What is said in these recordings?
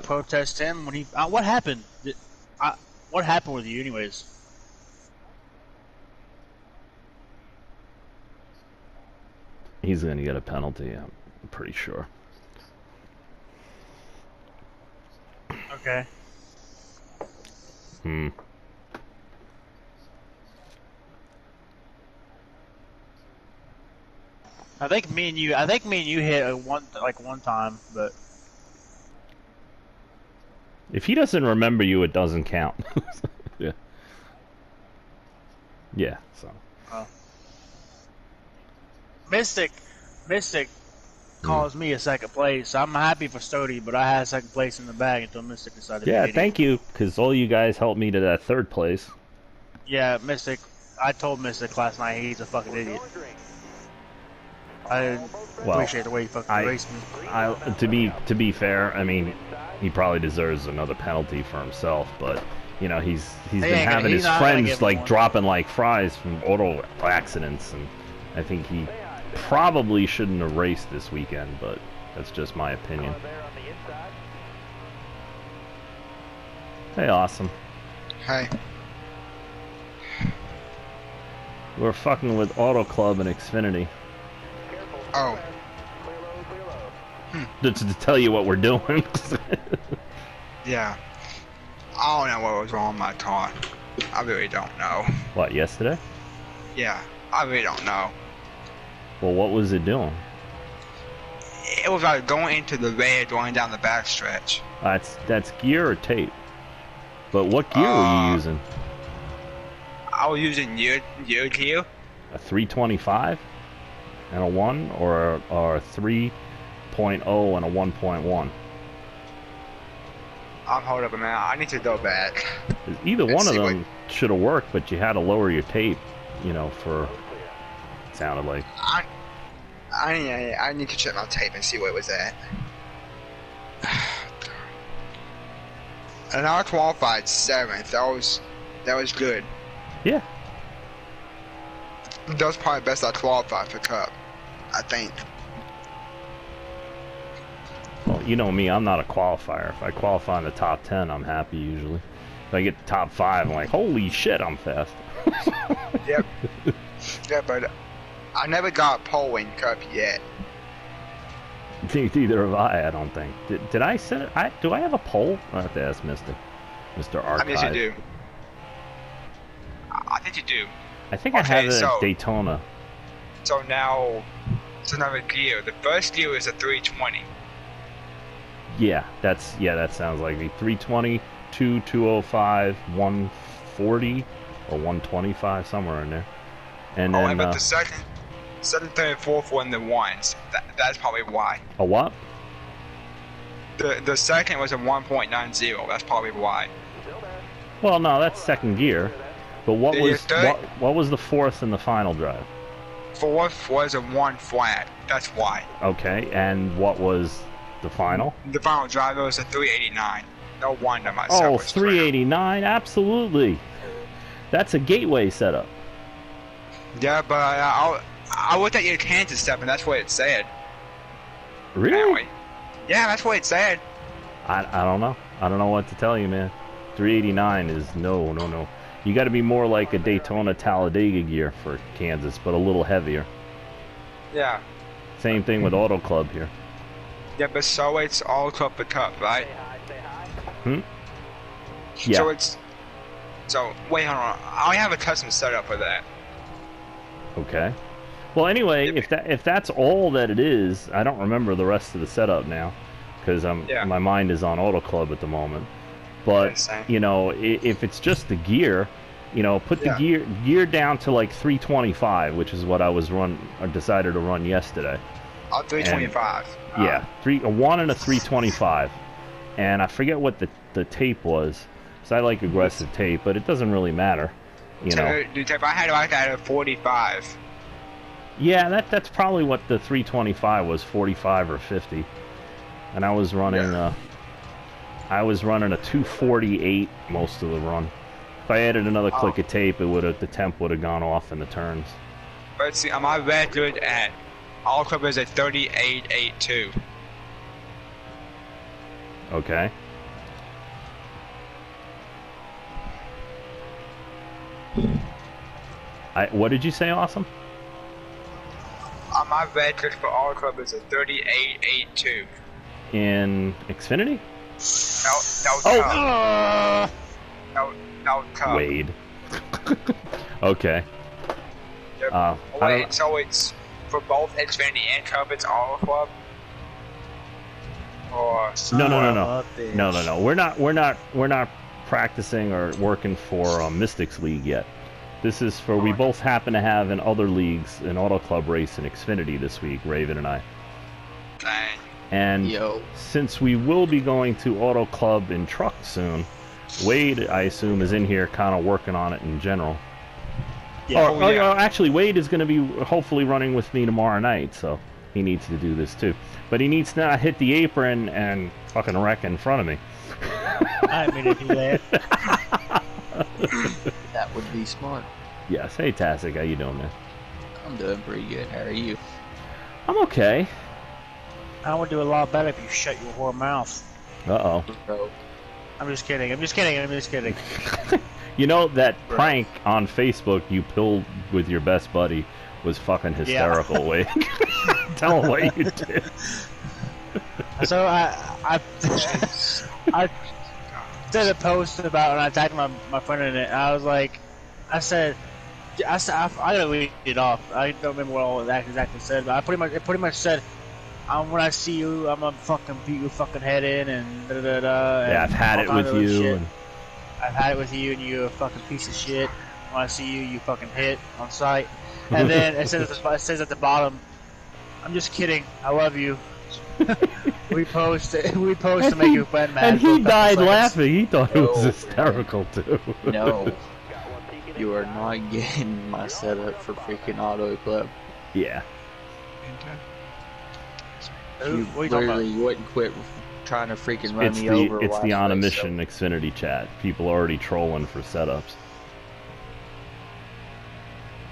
protest him when he. What happened? What happened with you, anyways? He's going to get a penalty, I'm pretty sure. Okay. I think me and you hit one time, but if he doesn't remember you, it doesn't count. Yeah. Yeah. So. Mystic calls me a second place. I'm happy for Stody, but I had second place in the bag until Mystic decided. Yeah, thank you, because all you guys helped me to that third place. Yeah, Mystic. I told Mystic last night he's a fucking idiot. I appreciate the way he fucking raced me. To be fair, I mean, he probably deserves another penalty for himself, but you know he's been having his friends like dropping like fries from auto accidents, and I think he probably shouldn't have raced this weekend, but that's just my opinion. Hey, awesome. Hey. We're fucking with Autoclub and Xfinity. Oh. To tell you what we're doing. Yeah. I don't know what was wrong with my car. I really don't know. What, yesterday? Yeah, I really don't know. Well, what was it doing? It was like going into the red, going down the back stretch. That's gear or tape? But what gear were you using? I was using gear. A 325 and a 1, or a 3.0 and a 1.1? Hold up a minute. I need to go back. Either one of them should have worked, but you had to lower your tape, you know, for... It sounded like. I need to check my tape and see what it was at. And I qualified 7th. That was good. Yeah. That was probably the best I qualified for Cup, I think. Well, you know me, I'm not a qualifier. If I qualify in the top 10, I'm happy usually. If I get the top 5, I'm like, holy shit, I'm fast. Yep. Yeah, but I never got a pole in Cup yet. Neither have I don't think. Did I set it? Do I have a pole? I have to ask Mr. Archive. I guess you do. I think you do. I think I have it at Daytona. So now, it's another gear. The first gear is a 320. Yeah, that sounds like me. 320, 205, 140, or 125, somewhere in there. And then, but the second, third, and fourth were in the ones. That's probably why. A what? The second was a 1.90. That's probably why. Well, no, that's second gear. But what was the fourth in the final drive? Fourth was a 1 flat. That's why. Okay, and what was the final? The final drive was a 389. No wonder my set was 389, absolutely. That's a gateway setup. Yeah, but I looked at your Kansas stuff, and that's what it said. Really? Apparently. Yeah, that's what it said. I don't know. I don't know what to tell you, man. 389 is no. You got to be more like a Daytona Talladega gear for Kansas, but a little heavier. Yeah. Same thing with Autoclub here. Yeah, but so it's all Cup for Cup, right? Yeah. So wait, hold on. I have a custom setup for that. Okay. Well, anyway, if that's all that it is, I don't remember the rest of the setup now, because my mind is on Autoclub at the moment. But you know, if it's just the gear, you know, put the gear down to like 325, which is what I decided to run yesterday. 325. Yeah, a 1 and a 325, and I forget what the tape was. So I like aggressive tape, but it doesn't really matter, you know. The tape I had like at a 45. Yeah, that's probably what the 325 was, 45 or 50, and I was running a 248 most of the run. If I added another click of tape, the temp would have gone off in the turns. But see, my record at Autoclub is a 38.82. Okay. What did you say, Awesome? My record for Autoclub is a 3882. In Xfinity? No, Cup. Wade. Okay. Yep. So it's for both Xfinity and Cup, it's Autoclub? Or... No. We're not practicing or working for Mystics League yet. This is for, we both happen to have in other leagues an Auto Club race in Xfinity this week, Raven and I. Dang. And since we will be going to Auto Club in truck soon, Wade, I assume, is in here kind of working on it in general. Yeah. Actually, Wade is going to be hopefully running with me tomorrow night, so he needs to do this too. But he needs to not hit the apron and fucking wreck in front of me. I mean, if you that. That would be smart. Yes. Hey, Tasik, how you doing, man? I'm doing pretty good. How are you? I'm okay. I would do a lot better if you shut your whore mouth. Uh-oh. Bro. I'm just kidding. You know, that prank on Facebook you pulled with your best buddy was fucking hysterical. Yeah. Wade. Tell him what you did. So I did a post about, and I tagged my friend in it. I was like, I gotta read it off. I don't remember what all that exactly said, but it pretty much said, when I see you, I'm gonna fucking beat your fucking head in, and da da da. Yeah, I've had it with you. I've had it with you, and you're a fucking piece of shit. When I see you, you fucking hit on sight. And then it says at the bottom, I'm just kidding. I love you. we post to make your friend mad. And he died laughing. He thought it was hysterical too. No, you are not getting my setup for freaking Auto Club. Yeah. You literally wouldn't quit trying to freaking run me over. It's the On a Mission Xfinity chat. People already trolling for setups.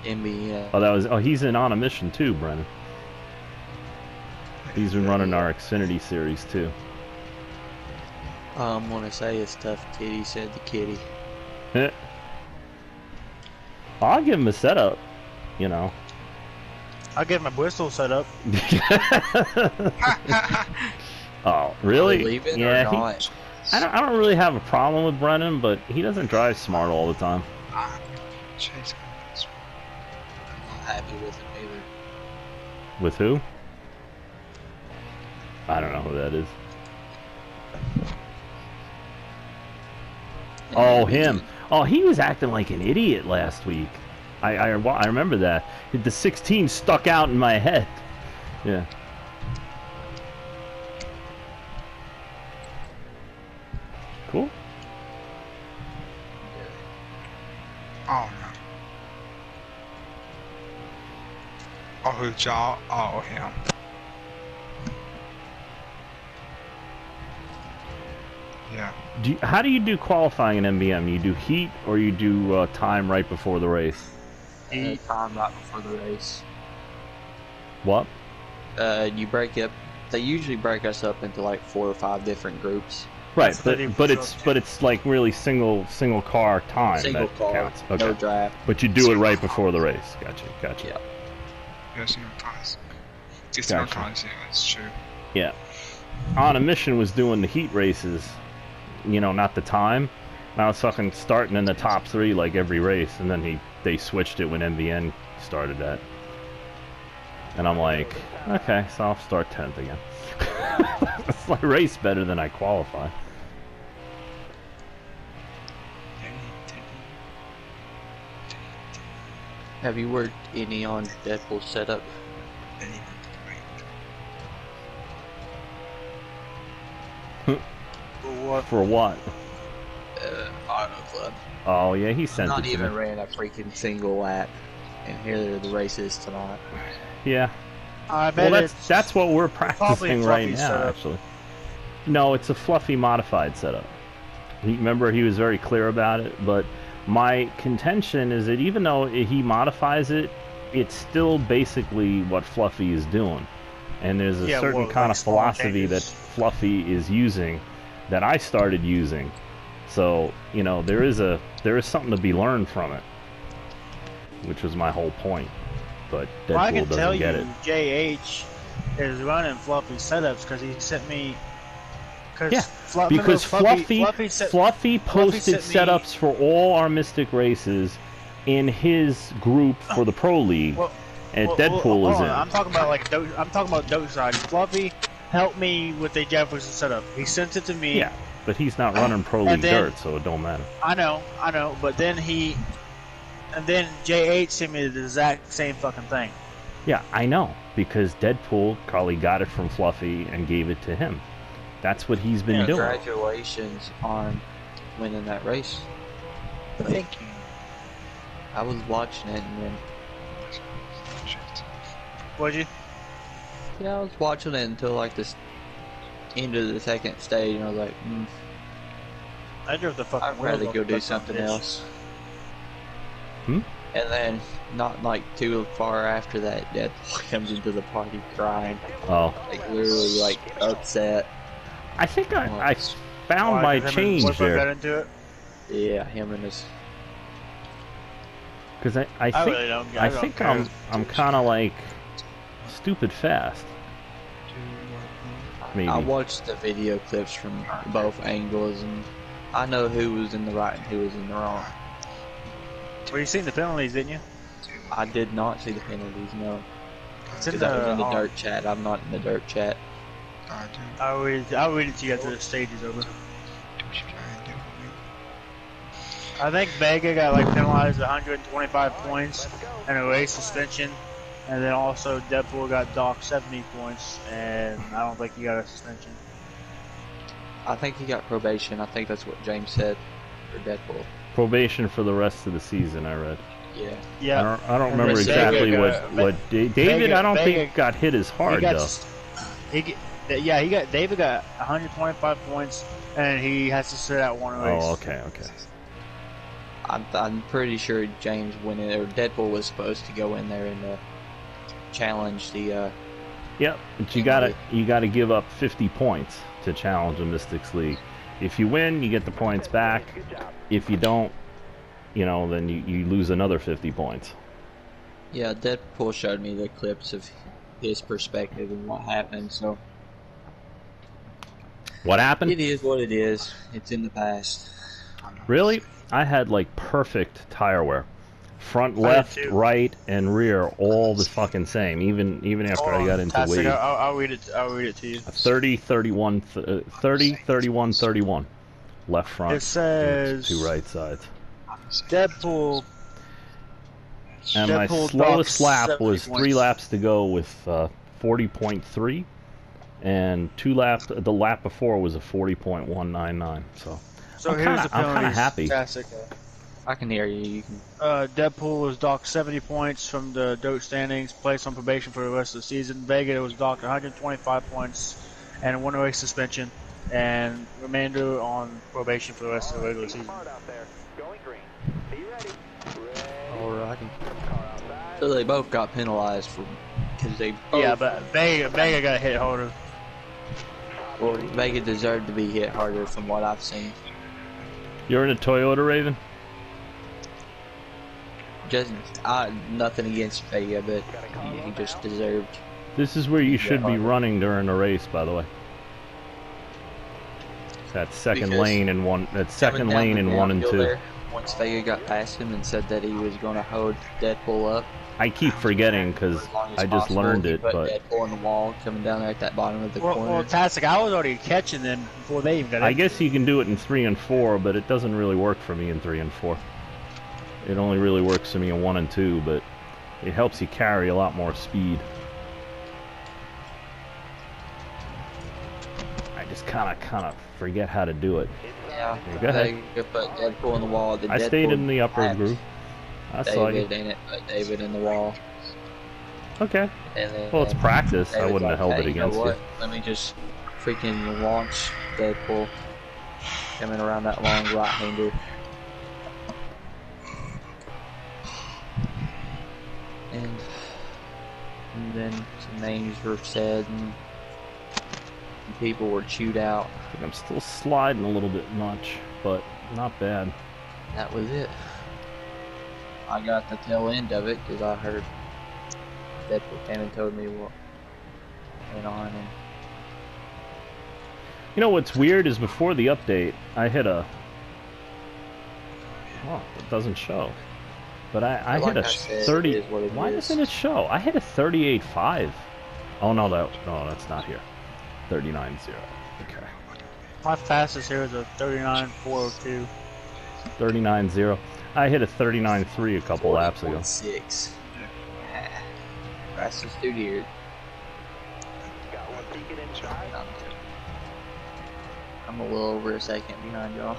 MBN. He's in On a Mission too, Brennan. He's been running our Xfinity series too. I'm gonna say it's tough kitty, said the kitty. I'll give him a setup, you know. I'll give him a Bristol setup. Oh, really? Leave it yeah, or not? I don't really have a problem with Brennan, but he doesn't drive smart all the time. I'm not happy with him either. With who? I don't know who that is. Oh, him. Oh, he was acting like an idiot last week. I remember that. The 16 stuck out in my head. Yeah. Cool. Oh no. Oh, who's y'all? Oh, him. Yeah. How do you do qualifying in MBM? You do heat or you do time right before the race? Time right before the race. What? You break up. They usually break us up into like 4 or 5 different groups. Right, but it's like really single car time. Single that car, counts. Okay. no draft. But you do it right before the race. Gotcha. Yeah. Yeah, single cars. Just single cars, yeah, that's true. Yeah. On a Mission was doing the heat races, you know, not the time. I was fucking starting in the top 3 like every race, and then they switched it when MBN started that. And I'm like, okay, so I'll start 10th again. I race better than I qualify. Have you worked any on Deadpool's setup? For what? Auto Club. Oh yeah, he sent it to me. Not even ran a freaking single lap, and here are the races tonight. Yeah. I bet well, that's what we're practicing right now, setup. actually. No, it's a fluffy modified setup. Remember, he was very clear about it, but my contention is that even though he modifies it, it's still basically what Fluffy is doing. And there's a certain kind of philosophy that Fluffy is using that I started using. So, you know, there is something to be learned from it. which was my whole point. But Well, I Deadpool can tell doesn't you, get it. JH is running Fluffy setups because he sent me. Yeah, because Fluffy posted setups for all our Mystic races in his group for the Pro League, and Deadpool is in. I'm talking about Dope Side. Fluffy helped me with the Jefferson setup. He sent it to me. Yeah, but he's not running Pro League Dirt, so it don't matter. I know. But then JH sent me the exact same fucking thing. Yeah, I know, because Deadpool probably got it from Fluffy and gave it to him. That's what he's been doing. Congratulations on winning that race. Thank you. I was watching it and then... What'd you? Yeah, I was watching it until like this end of the second stage, and I was like, I drove the fucking. I'd rather go do something else. And then, not like too far after that, Deadpool comes into the party crying. Oh. Like literally, like upset. I think I found my change there. Into it? Yeah, him and his. Because I think I'm kind of like stupid fast. Maybe. I watched the video clips from both angles, and I know who was in the right and who was in the wrong. Well, you seen the penalties, didn't you? I did not see the penalties, no. It's in I was in the dirt chat. I'm not in the dirt chat. I'll read it to you after the stage is over. I think Vega got like penalized 125 points and a race suspension, and then also Deadpool got docked 70 points, and I don't think he got a suspension. I think he got probation. I think that's what James said for Deadpool. Probation for the rest of the season, I read. Yeah. Yeah. I don't remember exactly what David. I don't think got hit as hard though. David got 125 points, and he has to sit out one race. Oh, okay. I'm pretty sure James went in, or Deadpool was supposed to go in there and challenge the. Yep, but you gotta give up 50 points to challenge the Mystics League. If you win, you get the points back. If you don't, then you lose another 50 points. Yeah, Deadpool showed me the clips of his perspective and what happened. So. What happened? It is what it is. It's in the past. Really? I had like perfect tire wear. Front, left, right, and rear all the fucking same. Even after I got into weight. I'll read it to you. 30, 31, 30, 31, 31. Left front. It says 2 right sides. Deadpool. And my slowest lap was 3 laps to go with 40.3, and the lap before was a 40.199. So I'm kind of happy. I can hear you. You can. Deadpool was docked 70 points from the DOT standings, placed on probation for the rest of the season. Vega was docked 125 points and a 1 race suspension, and remainder on probation for the rest of the regular season. Alrighty. So they both got penalized because they. Yeah, but Vega got hit harder. Well, Vega deserved to be hit harder from what I've seen. You're in a Toyota, Raven? Just nothing against Vega, but he just deserved. This is where you should be running during a race, by the way. That second lane in 1 and 2. There, once Vega got past him and said that he was going to hold Deadpool up. I keep forgetting because I just learned it, but Deadpool in the wall coming down there at that bottom of the corner. Well, Tastic, I was already catching them before they even got in. I guess you can do it in 3 and 4, but it doesn't really work for me in 3 and 4. It only really works for me in 1 and 2, but it helps you carry a lot more speed. I just kind of forget how to do it. Yeah, go ahead. They put Deadpool in the wall. I stayed in the upper groove. I saw you. David, put David in the wall. Okay. Well, it's practice. I wouldn't have held it against you. Let me just freaking launch Deadpool coming around that long right-hander. And then some names were said and people were chewed out. I think I'm still sliding a little bit much, but not bad. That was it. I got the tail end of it because I heard Deadpool came and told me what went on. And you know what's weird is before the update, I hit a. Oh, it doesn't show. But I hit a 30. Why doesn't it show? I hit a 38.5. Oh no, that's not here. 39.0. Okay. My fastest here is a 39.402. 39.0. I hit a 39.3 a couple laps ago. 6. Fastest dude here. I'm a little over a second behind y'all.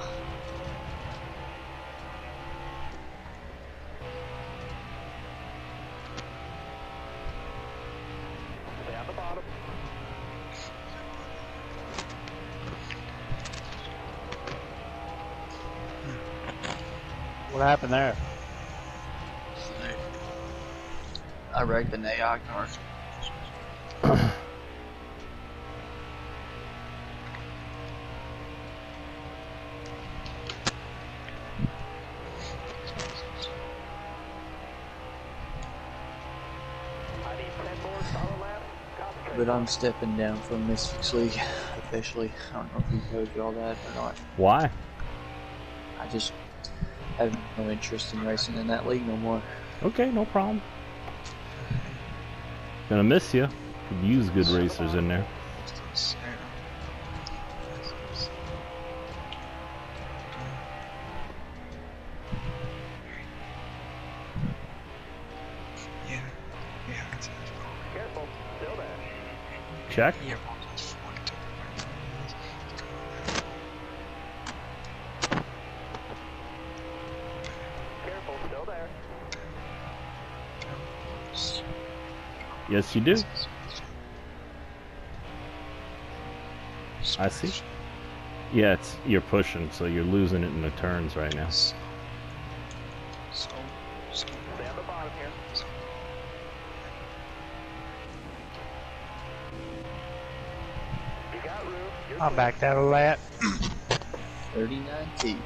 What happened there? I wrecked the NASCAR car. But I'm stepping down from Mystics League officially. I don't know if he told you all that or not. Why? I just have no interest in racing in that league no more. Okay, no problem. Gonna miss you. Could use good racers in there. Check. Yes, you do. I see. Yeah, you're pushing, so you're losing it in the turns right now. I'm back down a lap. 39T.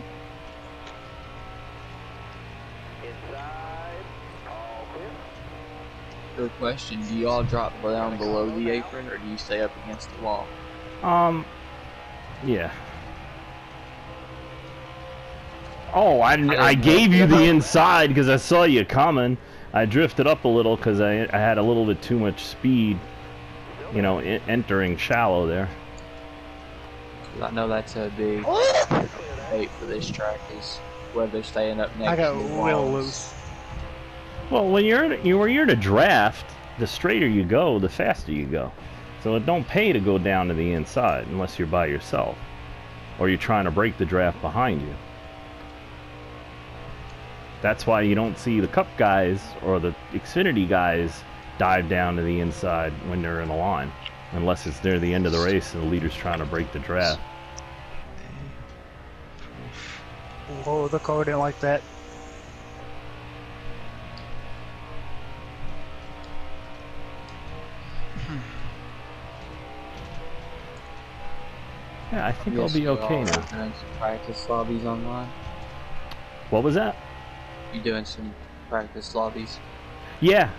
Good question. Do you all drop down below the apron, or do you stay up against the wall? Yeah. Oh, I gave you the inside because I saw you coming. I drifted up a little because I had a little bit too much speed, you know, entering shallow there. I know that's a big debate for this track is whether staying up next. I got to the real walls. loose. Well, when you're in a draft, the straighter you go, the faster you go. So it don't pay to go down to the inside unless you're by yourself, or you're trying to break the draft behind you. That's why you don't see the Cup guys or the Xfinity guys dive down to the inside when they're in a line, unless it's near the end of the race and the leader's trying to break the draft. Oh, the car didn't like that. Yeah, I think I'll be okay now. Doing some practice lobbies online. What was that? You doing some practice lobbies? Yeah.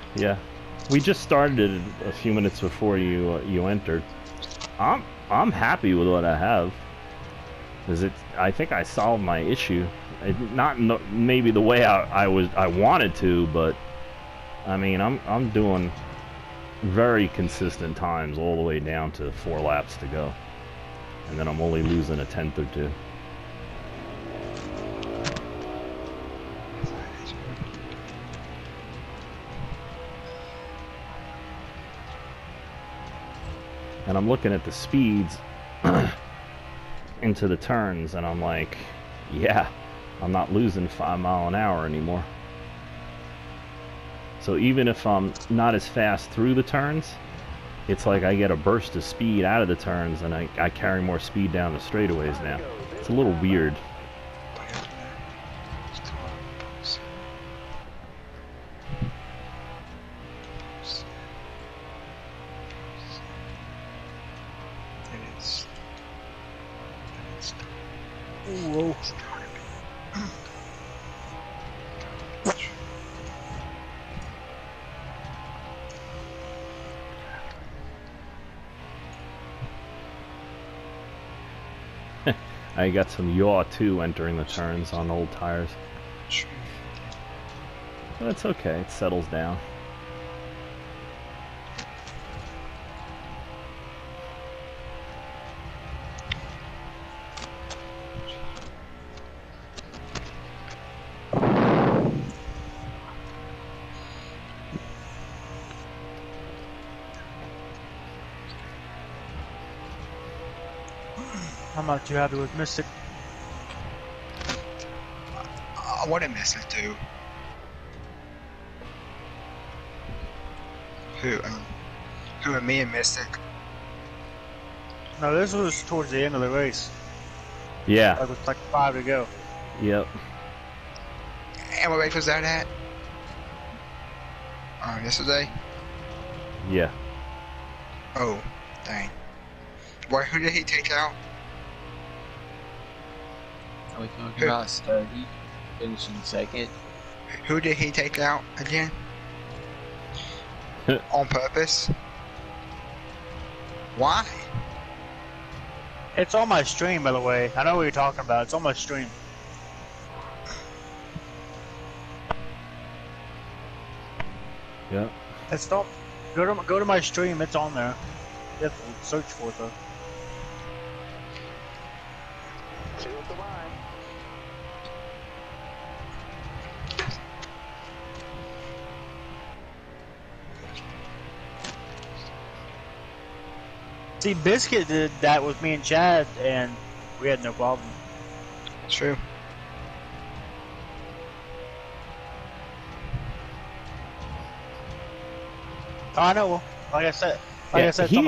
We just started it a few minutes before you entered. I'm happy with what I have. I think I solved my issue. Not maybe the way I wanted to, but I mean I'm doing very consistent times all the way down to 4 laps to go. And then I'm only losing a tenth or two. And I'm looking at the speeds into the turns, and I'm like, yeah, I'm not losing 5 miles an hour anymore. So even if I'm not as fast through the turns, it's like I get a burst of speed out of the turns, and I carry more speed down the straightaways now. It's a little weird. Whoa. I got some yaw too entering the turns on old tires. But it's okay, it settles down. I'm not too happy with Mystic. What did Mystic do? Who and me and Mystic? No, this was towards the end of the race. Yeah. Like with like 5 to go. Yep. And what race was that at? Yesterday? Yeah. Oh, dang. Boy, who did he take out? Are we talking about Sturdy finishing second? Who did he take out again? On purpose? Why? It's on my stream, by the way. I know what you're talking about. It's on my stream. Yep. It's not. Go to my stream. It's on there. You have to search for it though. See, Biscuit did that with me and Chad, and we had no problem. True. I know. Like I said,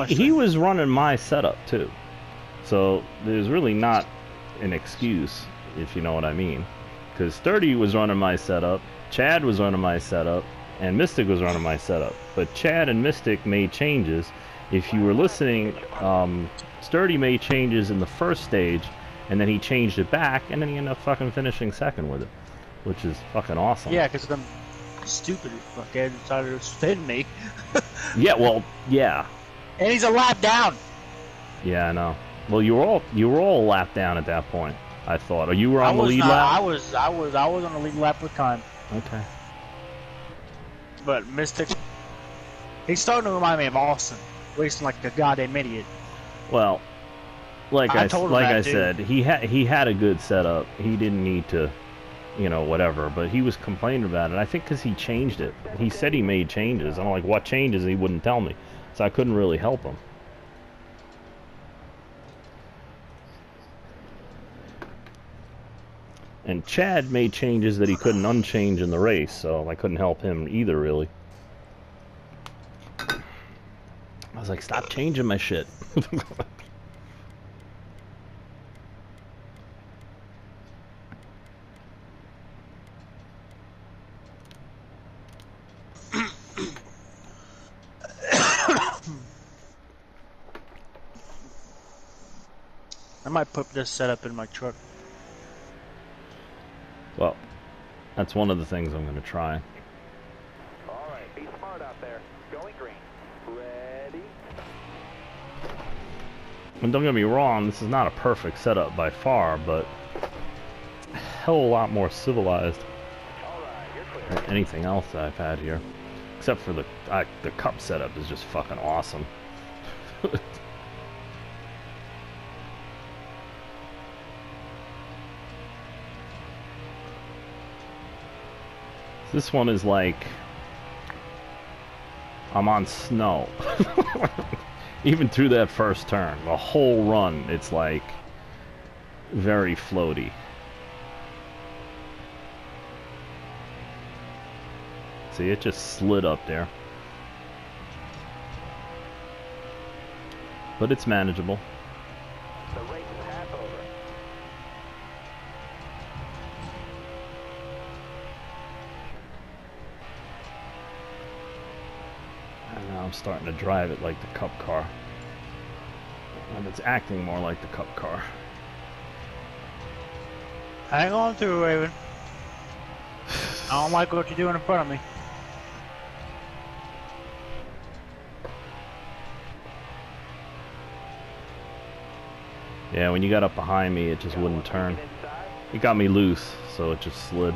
he was running my setup too, so there's really not an excuse, if you know what I mean. Because Sturdy was running my setup, Chad was running my setup, and Mystic was running my setup. But Chad and Mystic made changes. If you were listening, Sturdy made changes in the first stage, and then he changed it back, and then he ended up fucking finishing second with it, which is fucking awesome. Yeah, because them stupid fuckhead decided to spin me. Yeah, well, yeah. And he's a lap down. Yeah, I know. Well, you were all a lap down at that point, I thought. Or you were on the lead lap? I was on the lead lap with time. Okay. But Mystic, he's starting to remind me of Austin, racing like a goddamn idiot. Well, like I said, he had a good setup. He didn't need to, whatever. But he was complaining about it. I think because he changed it. He said he made changes. I'm like, what changes? He wouldn't tell me, so I couldn't really help him. And Chad made changes that he couldn't unchange in the race, so I couldn't help him either, really. I was like, stop changing my shit. I might put this setup in my truck. Well, that's one of the things I'm going to try. Alright, be smart out there. Going green. Ready? And don't get me wrong, this is not a perfect setup by far, but a hell of a lot more civilized than anything else that I've had here. Except for the cup setup is just fucking awesome. This one is like I'm on snow. Even through that first turn, the whole run, it's like very floaty. See, it just slid up there. But it's manageable. The race is half over. I'm starting to drive it like the Cup car. And it's acting more like the Cup car. Hang on to it, Raven. I don't like what you're doing in front of me. Yeah, when you got up behind me, it just wouldn't turn. It got me loose, so it just slid.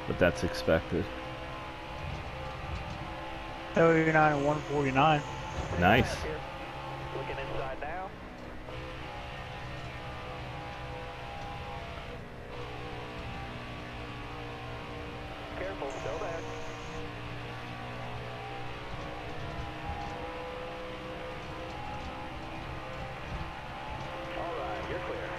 But that's expected. 39 and 149. Nice. Looking inside now. Careful, still there. All right, you're clear.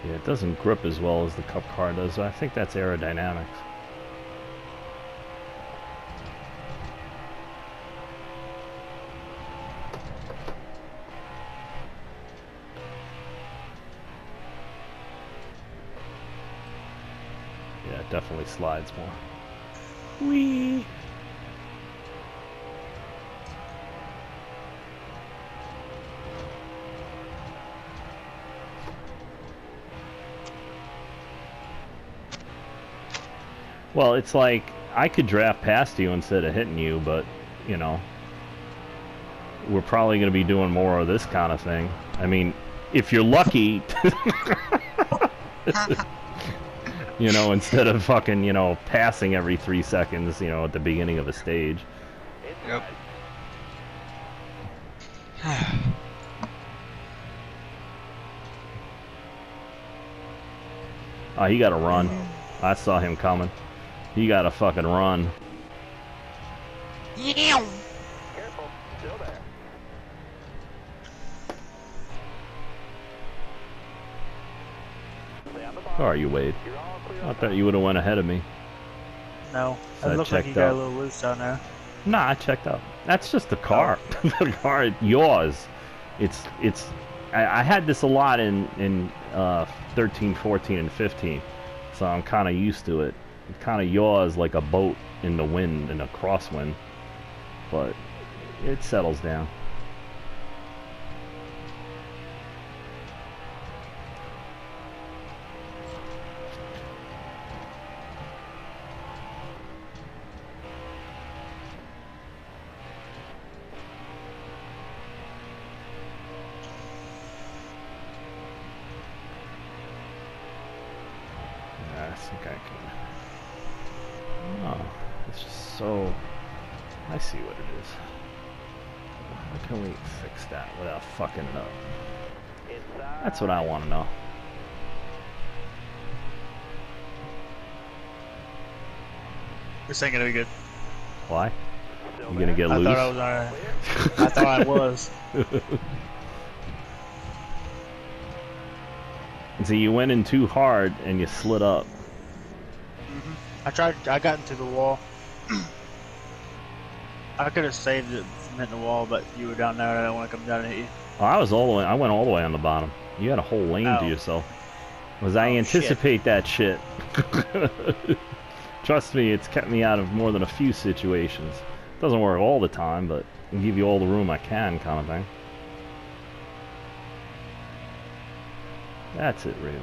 Yeah, it doesn't grip as well as the Cup car does. I think that's aerodynamics. Yeah, it definitely slides more. Whee! Well, it's like, I could draft past you instead of hitting you, but, you know, we're probably going to be doing more of this kind of thing. I mean, if you're lucky, you know, instead of fucking, you know, passing every 3 seconds, you know, at the beginning of a stage. Yep. Oh, he got to run. I saw him coming. He got to fucking run. Careful, still there. Stay on the bottom. Who are you, Wade? You're all clear. I thought you would have went ahead of me. No, So it I looks like you checked got out. a little loose down there. Nah, I checked out. That's just the car. The car, yours. I had this a lot in 13, 14, and 15, so I'm kind of used to it. It kind of yaws like a boat in the wind, in a crosswind, but it settles down. I think I can. Oh, it's just so. I see what it is. How can we fix that without fucking it up? Inside. That's what I want to know. This ain't gonna be good. Why? Still You gonna get I loose? thought I was alright. I thought I was. See, you went in too hard and you slid up. I got into the wall. I could have saved it from hitting the wall, but you were down there and I don't want to come down and hit you. Oh, I went all the way on the bottom. You had a whole lane to Oh. yourself. Was I Oh, anticipate that shit? Trust me, it's kept me out of more than a few situations. Doesn't work all the time, but I give you all the room I can, kind of thing. That's it, Raven.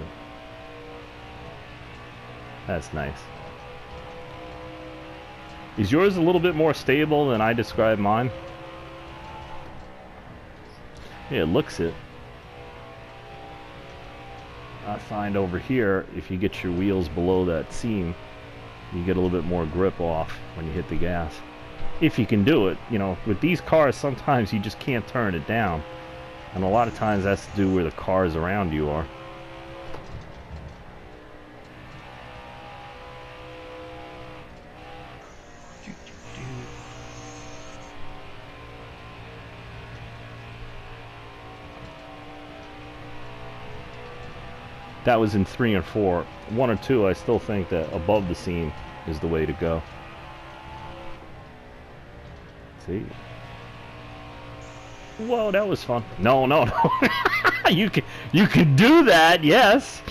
That's nice. Is yours a little bit more stable than I described mine? Yeah, it looks it. I find over here, if you get your wheels below that seam, you get a little bit more grip off when you hit the gas. If you can do it, you know, with these cars, sometimes you just can't turn it down. And a lot of times that's to do where the cars around you are. That was in 3 and 4. 1 or 2, I still think that above the seam is the way to go. See? Whoa, that was fun. No. you can do that, yes.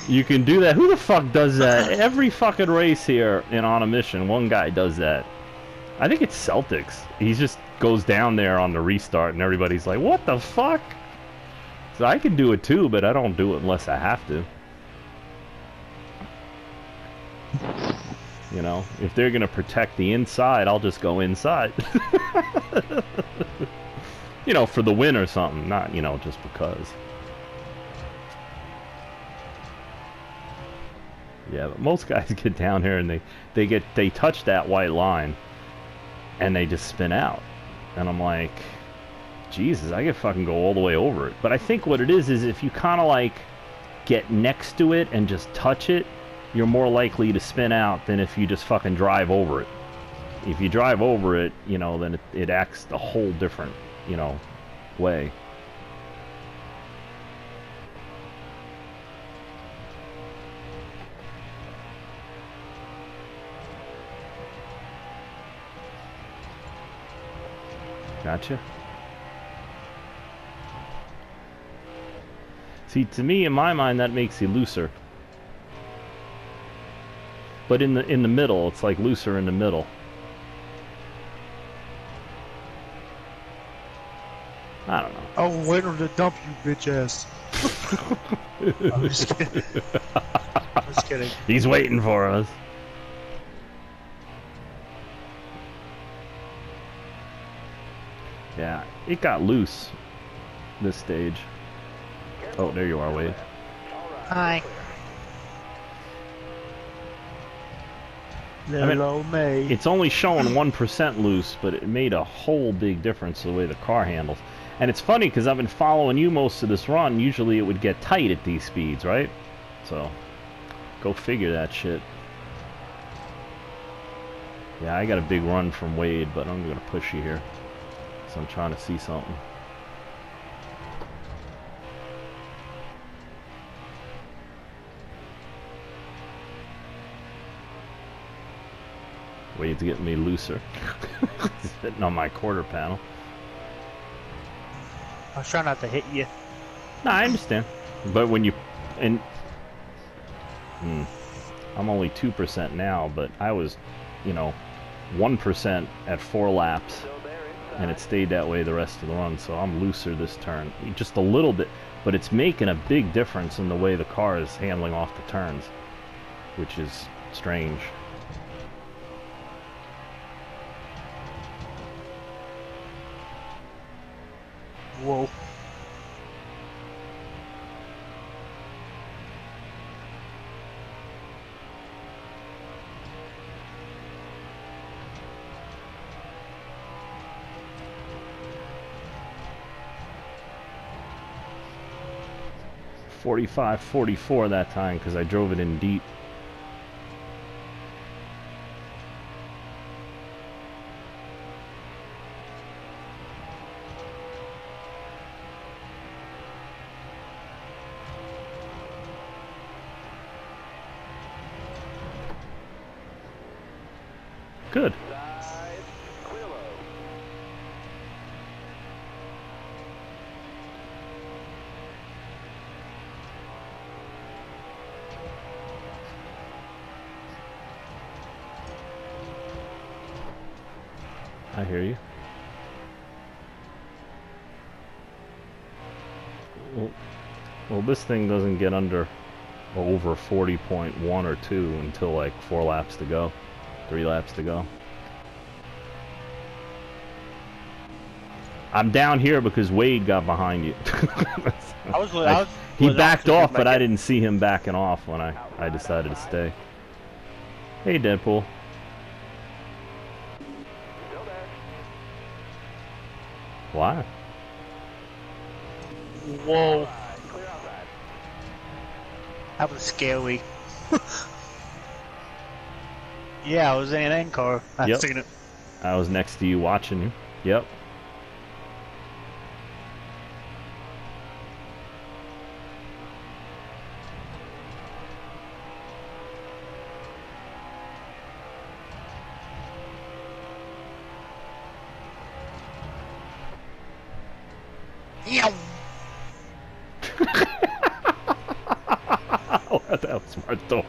You can do that. Who the fuck does that? Every fucking race here in On a Mission, one guy does that. I think it's Celtics. He just goes down there on the restart and everybody's like, what the fuck? So I can do it too, but I don't do it unless I have to. You know, if they're gonna protect the inside, I'll just go inside. You know, for the win or something, not, you know, just because. Yeah, but most guys get down here and they touch that white line and they just spin out. And I'm like, Jesus, I could fucking go all the way over it. But I think what it is if you kind of like get next to it and just touch it, you're more likely to spin out than if you just fucking drive over it. If you drive over it, you know, then it acts a whole different, you know, way. Gotcha. See, to me, in my mind, that makes you looser. But in the middle, it's like looser in the middle. I don't know. Oh, waiting to dump you, bitch ass. I'm just kidding. I'm just kidding. He's waiting for us. Yeah, it got loose this stage. Oh, there you are, Wade. Hi. Little old me. It's only showing 1% loose, but it made a whole big difference the way the car handles. And it's funny because I've been following you most of this run. Usually it would get tight at these speeds, right? So, go figure that shit. Yeah, I got a big run from Wade, but I'm going to push you here. So I'm trying to see something. Wade's getting me looser. He's hitting on my quarter panel. I was trying not to hit you. No, I understand. But when you... and I'm only 2% now, but I was, you know, 1% at 4 laps. And it stayed that way the rest of the run, so I'm looser this turn. Just a little bit, but it's making a big difference in the way the car is handling off the turns, which is strange. Whoa. .45-44 that time because I drove it in deep. Good. I hear you. Well, this thing doesn't get under over 40.1 or 2 until like 4 laps to go, 3 laps to go. I'm down here because Wade got behind you. He backed off, but I didn't see him backing off when I decided to stay. Hey, Deadpool. Why? Whoa. That was scary. Yeah, I was in an N car. Yep. I was next to you watching you. Yep. Oh, that was smart door.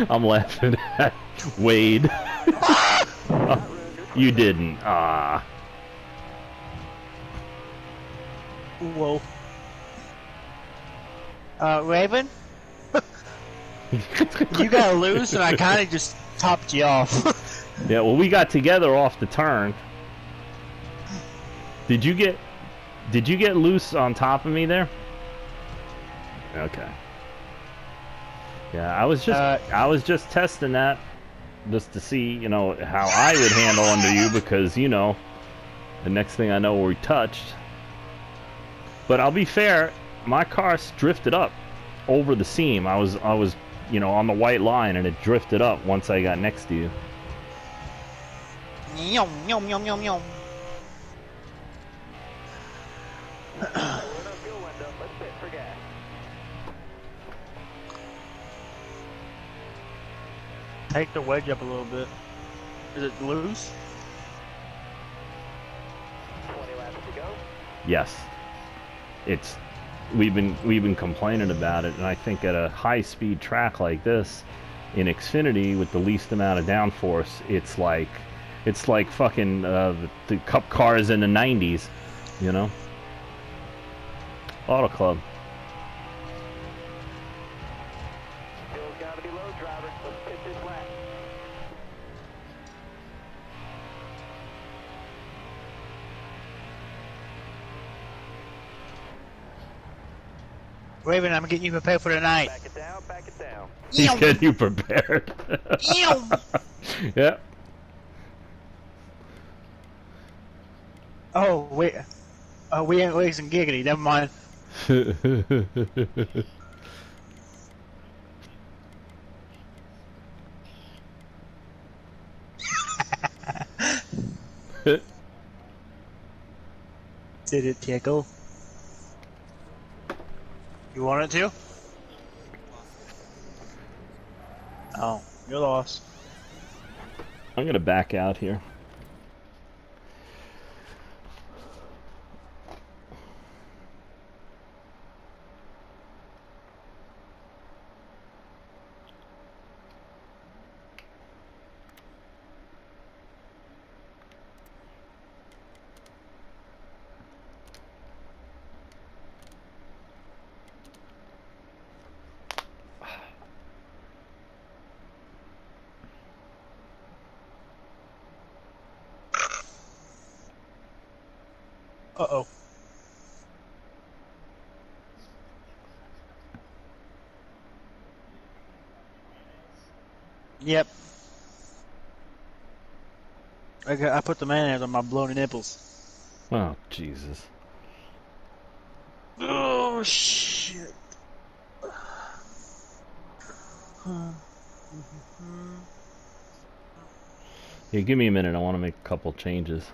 I'm laughing at Wade. You didn't. Ah. Whoa. Raven? You got loose, and I kind of just topped you off. Yeah, well, we got together off the turn. Did you get loose on top of me there? Okay. Yeah, I was just testing that, just to see, you know, how I would handle under you, because, you know, the next thing I know, we touched. But I'll be fair, my car drifted up over the seam. I was, you know, on the white line, and it drifted up once I got next to you. Yum, yum, yum, yum, yum. Take the wedge up a little bit. Is it loose? 20 laps to go. Yes. It's we've been complaining about it, and I think at a high-speed track like this in Xfinity with the least amount of downforce, it's like fucking the cup cars in the 90s, you know. Autoclub. Fuel's gotta be low, driver. Let's pit this lap. Raven, I'm getting you prepared for tonight. Back it down, back it down. He's getting you prepared. Yeah. Oh, wait. Oh, we ain't wigs and giggity. Never mind. Did it tickle? You want it to? Oh, you're lost. I'm gonna back out here. Uh-oh. Yep. I put the mayonnaise on my bloated nipples. Oh, Jesus. Oh, shit. Yeah, give me a minute. I want to make a couple changes.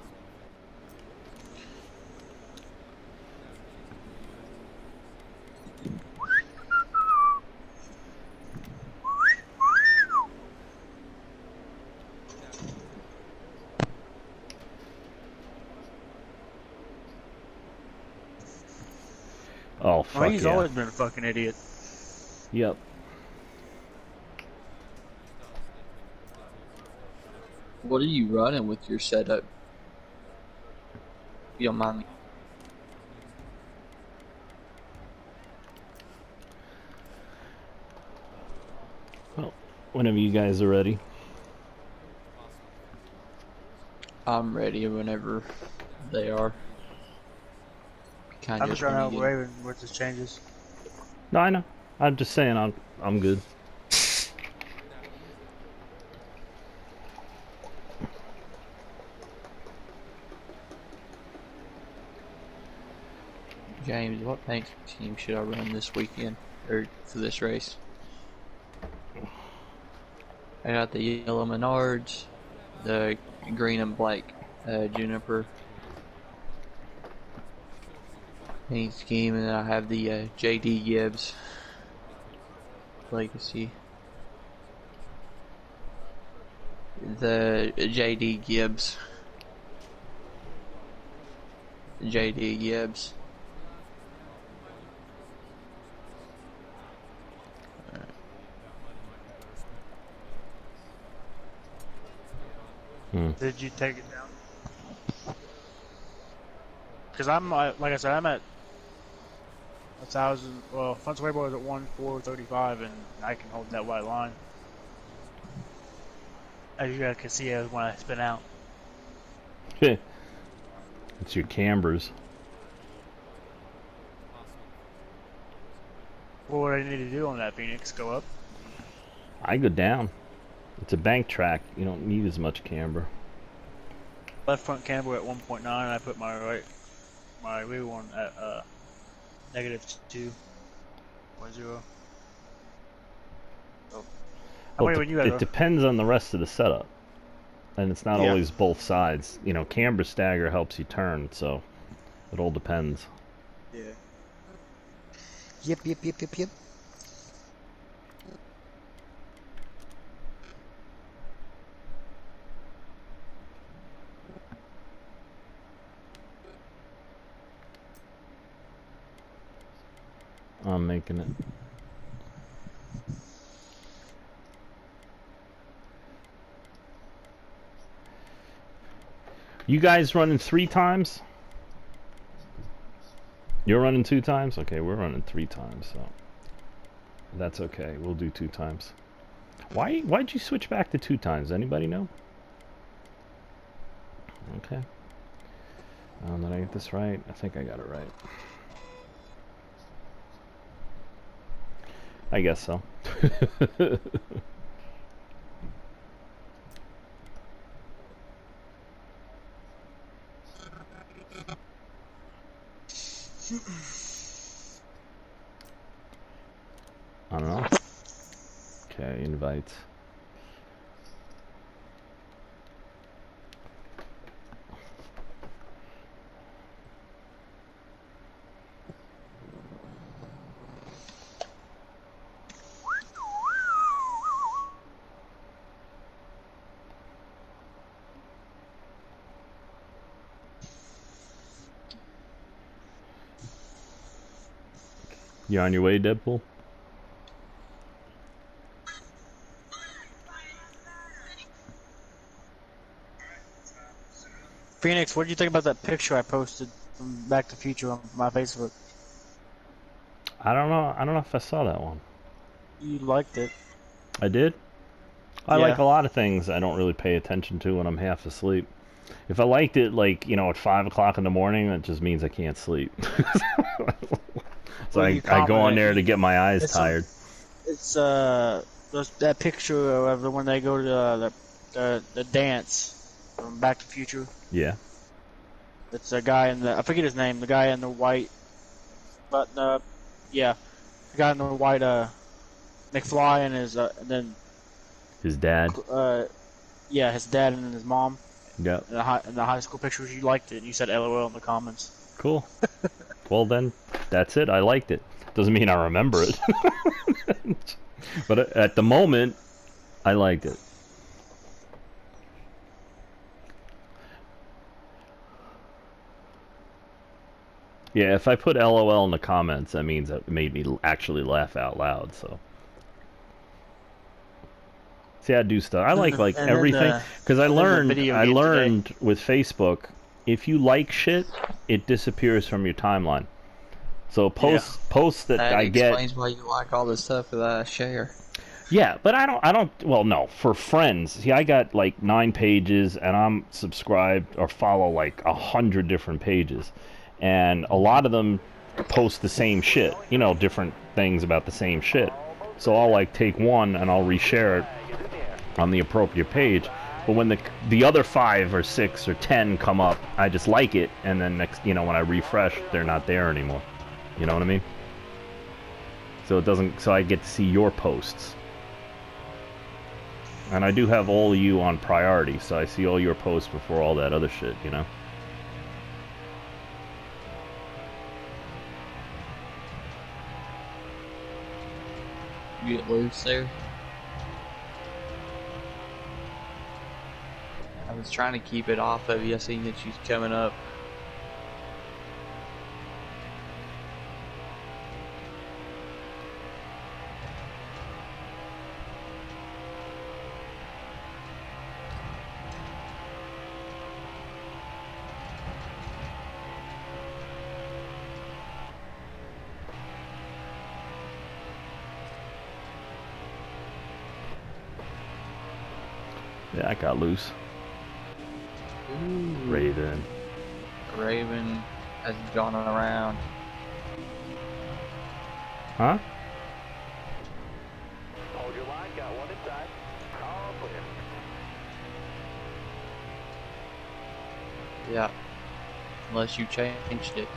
Oh, fuck, he's always been a fucking idiot. Yep. What are you running with your setup? If you don't mind me. Well, whenever you guys are ready. I'm ready whenever they are. I'm just running out Raven with his changes. No, I know. I'm just saying I'm good. James, what paint scheme should I run this weekend, or for this race? I got the yellow Menards, the green and black Juniper paint scheme, and then I have the JD Gibbs Legacy. The JD Gibbs. JD Gibbs. Did you take it down? Because I'm, like I said, I'm at 1,000. Well, front sway bar is at 1,435, and I can hold that white line. As you guys can see, when I spin out. It's your cambers. What would I need to do on that, Phoenix? Go up? I go down. It's a bank track. You don't need as much camber. Left front camber at 1.9, and I put my rear one at -2.0. So, how many would you it depends on the rest of the setup, and it's not always both sides. You know, camber stagger helps you turn, so it all depends. Yeah. Yep. I'm making it. You guys running 3 times? You're running 2 times? Okay, we're running 3 times, so that's okay. We'll do 2 times. Why'd you switch back to 2 times? Anybody know? Okay. Did I get this right? I think I got it right. I guess so. I don't know. Okay, invites. You on your way, Deadpool? Phoenix, what do you think about that picture I posted from Back to the Future on my Facebook? I don't know. I don't know if I saw that one. You liked it. I did? I like a lot of things I don't really pay attention to when I'm half asleep. If I liked it, like, you know, at 5 o'clock in the morning, that just means I can't sleep. So I go on there to get my eyes tired. It's that picture of the when they go to the dance from Back to the Future. Yeah. It's a guy in the, I forget his name, the guy in the white button up. Yeah. The guy in the white McFly and his and then his dad. Yeah, his dad and his mom. Yep. In the high school pictures, you liked it, and you said LOL in the comments. Cool. Well then, that's it. I liked it. Doesn't mean I remember it. But at the moment, I liked it. Yeah, if I put LOL in the comments, that means it made me actually laugh out loud, so. See, I do stuff. I like everything, because I learned with Facebook, if you like shit, it disappears from your timeline. So posts that I get. That explains why you like all this stuff that I share. Yeah, but I don't. Well, no, for friends. See, I got like 9 pages, and I'm subscribed or follow like 100 different pages, and a lot of them post the same shit. You know, different things about the same shit. So I'll like take one and I'll reshare it on the appropriate page. But when the other 5 or 6 or 10 come up, I just like it, and then next, you know, when I refresh, they're not there anymore. You know what I mean? So it doesn't. So I get to see your posts, and I do have all of you on priority, so I see all your posts before all that other shit. You know. You get loose there. I was trying to keep it off of you. I seen that she's coming up. Yeah, I got loose. Ooh. Raven. Raven has gone around. Huh? Hold your line, got one inside. All clear. Yeah. Unless you changed it.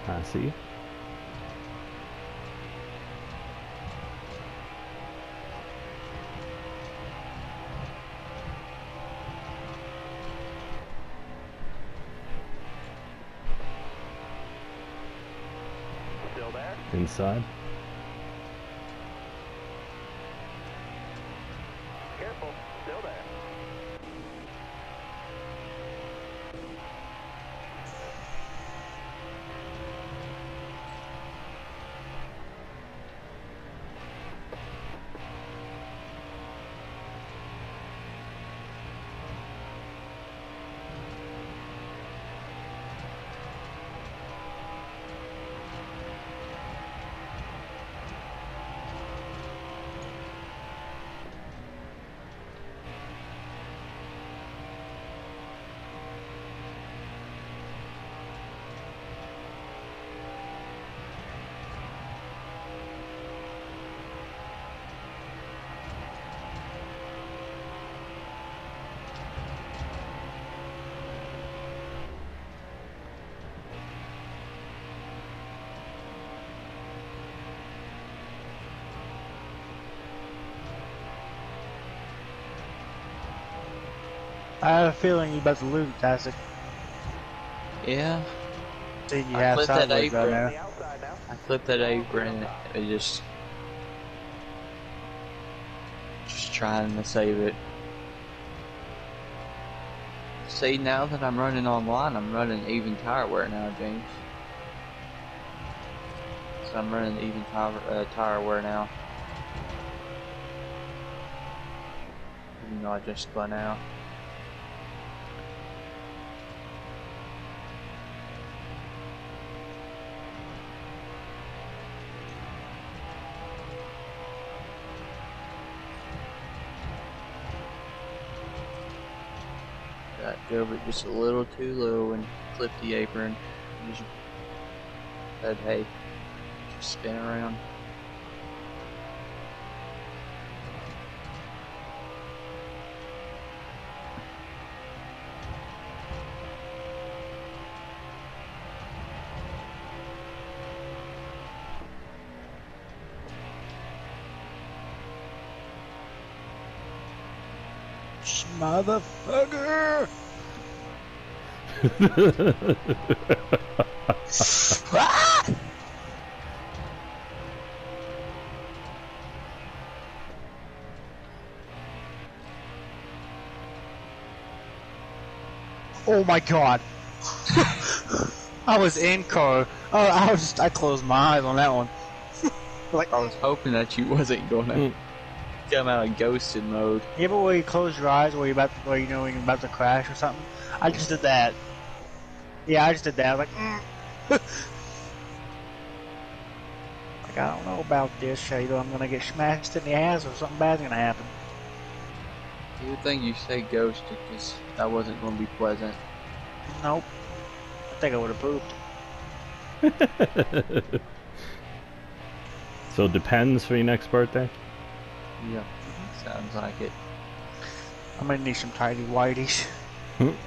I see. Still there? Inside. Careful. Still there. I have a feeling you about to lose, Tastic. Yeah. See, you I have clipped that sideways right apron. now. The outside now. I clipped that apron and just trying to save it. See, now that I'm running online, I'm running even tire wear now, James. So I'm running even tire wear now. Even though I just spun out. I drove it just a little too low and clipped the apron. Just said, hey, just spin around. Motherfucker! Oh my god! I was in car. Oh, I closed my eyes on that one. Like, I was hoping that you wasn't gonna come out of ghosted mode. you ever where you close your eyes where you know when you're about to crash or something? I just did that. Yeah, I just did that. I was like, like I don't know about this. Either I'm gonna get smashed in the ass or something bad's gonna happen. You would think you say ghosted because that wasn't gonna be pleasant. Nope. I think I would have pooped. So it depends for your next birthday? Yeah, sounds like it. I'm gonna need some tidy whities. Might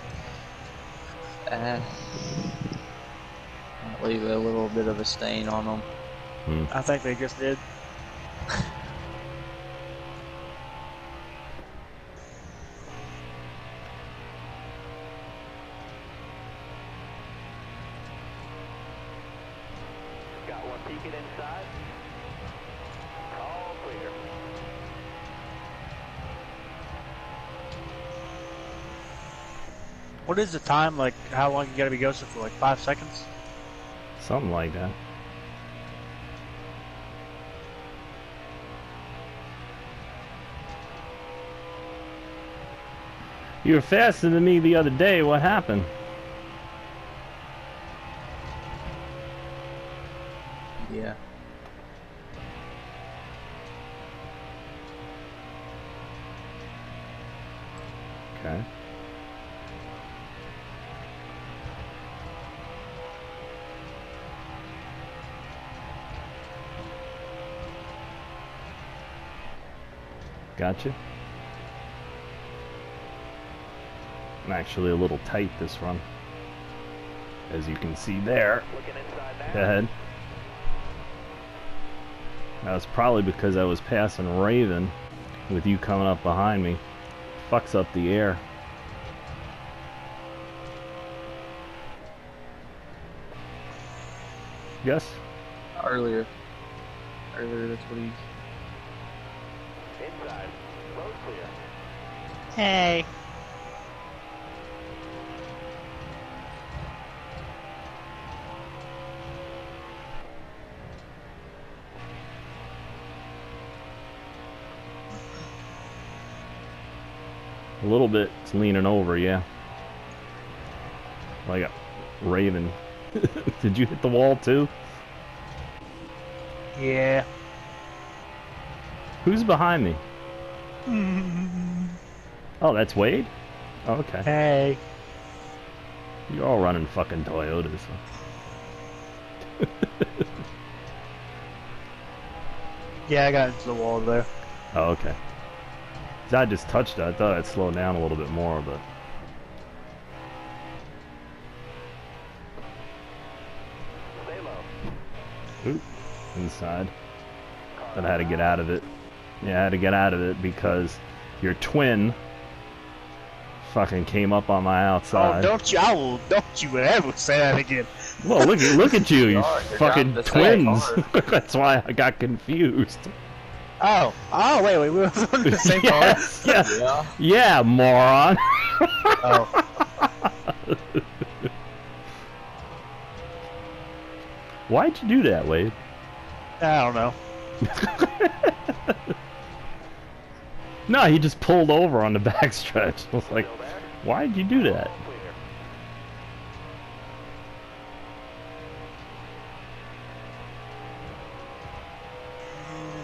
leave a little bit of a stain on them. I think they just did. Got one peeking inside. All clear. What is the time? Like, how long you gotta be ghosted for? Like 5 seconds? Something like that. You were faster than me the other day. What happened? Yeah. Okay. Gotcha. I'm actually a little tight this run, as you can see there. Go ahead. That was probably because I was passing Raven with you coming up behind me. Fucks up the air. Yes? Earlier, that's what he... Inside. Road clear. Hey. A little bit. It's leaning over, yeah. Like a Raven. Did you hit the wall too? Yeah. Who's behind me? Oh, that's Wade? Oh, okay. Hey. You're all running fucking Toyotas. Huh? Yeah, I got into the wall there. Oh, okay. 'Cause I just touched it. I thought I'd slow down a little bit more, but... Stay low. Oop. Inside. But I had to get out of it. Yeah, I had to get out of it because your twin fucking came up on my outside. Oh, don't you ever say that again. Well, look at you, you fucking the twins. same That's why I got confused. Oh, wait, we were on the same car. Yes, yes. Yeah. Yeah, moron. Oh. Why'd you do that, Wade? I don't know. No, he just pulled over on the backstretch. I was like, why'd you do that?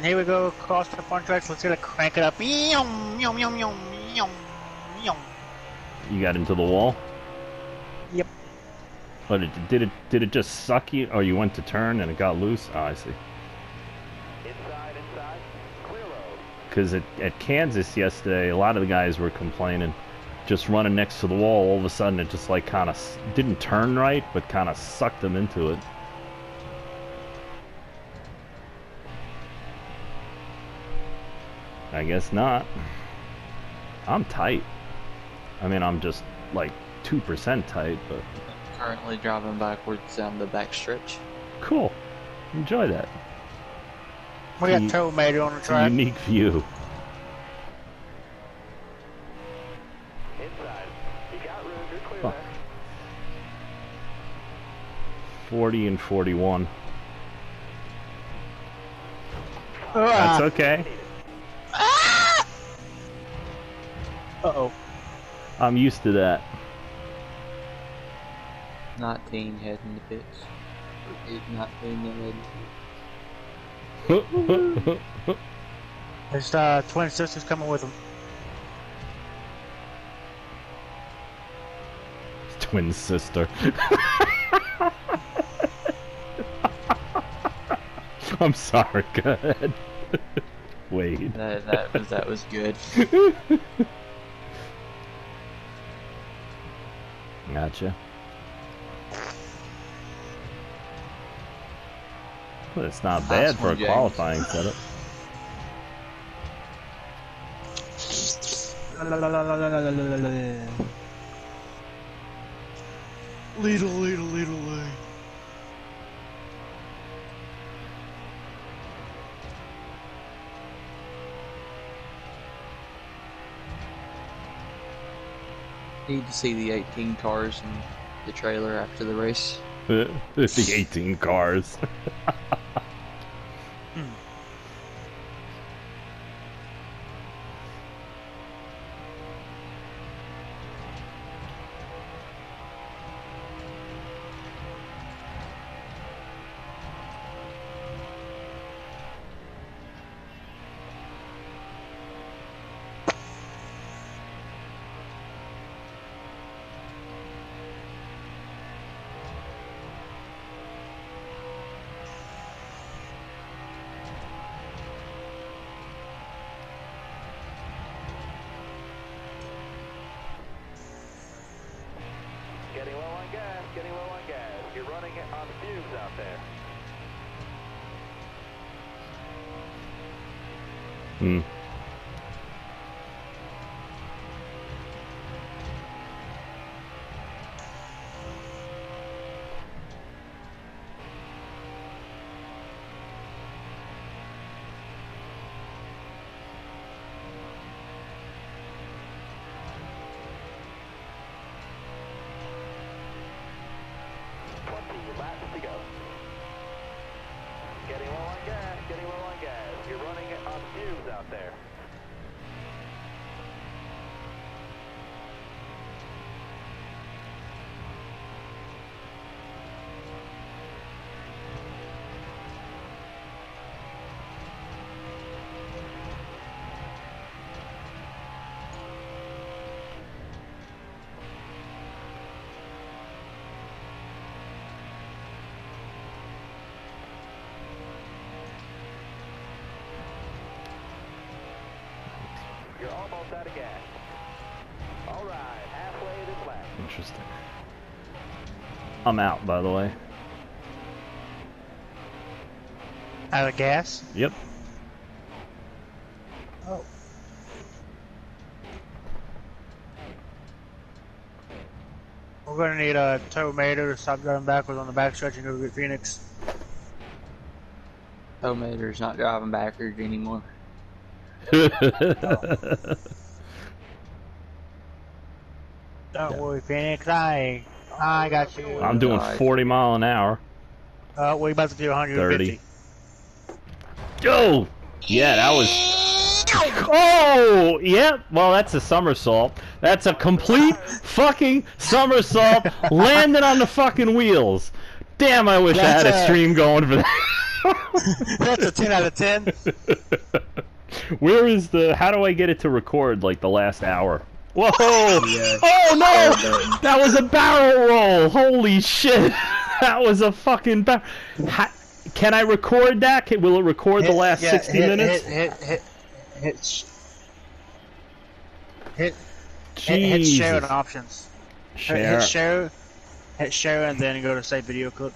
Here we go, across the front stretch. Let's get it, crank it up. You got into the wall? Yep. Oh, did it just suck you? Or you went to turn and it got loose? Oh, I see. Inside. Clear road. Because at Kansas yesterday, a lot of the guys were complaining, just running next to the wall, all of a sudden it just like kind of didn't turn right, but kind of sucked them into it. I guess not. I'm tight. I mean, I'm just like 2% tight, but... Currently driving backwards down the back stretch. Cool. Enjoy that. We got tow made on the It's a track. unique view. Inside. You got room. You're clear Huh. there. 40 and 41. Ah. That's okay. Uh-oh. I'm used to that. 19 heading the pits. 19 heading. His twin sister's coming with him. Twin sister. I'm sorry, go ahead. Wade. That was good. Gotcha. Well, it's not bad for a qualifying setup. Little. Need to see the 18 cars and the trailer after the race. The 18 cars. running on fumes out there. Hmm. Laps to go. Getting low on gas, getting low on gas. You're running on fumes out there. You're almost out of gas. All right, halfway this lap. Interesting. I'm out, by the way. Out of gas? Yep. Oh. We're gonna need a tomato to stop driving backwards on the backstretch and go get Phoenix. Tomater's not driving backwards anymore. Don't worry, Phoenix. I got you. I'm doing 40 mile an hour. We're about to do 150. 30. Oh! Yeah, that was... Oh! Yep. Well, that's a somersault. That's a complete fucking somersault landing on the fucking wheels. Damn, I wish I had a stream going for that. That's a 10 out of 10. Where is the... How do I get it to record, like, the last hour? Whoa! Yeah. Oh, no! That was a barrel roll! Holy shit! That was a fucking barrel... Can I record that? Will it record the last 60 minutes? Hit share and options. Share. Hit share and then go to save video clip.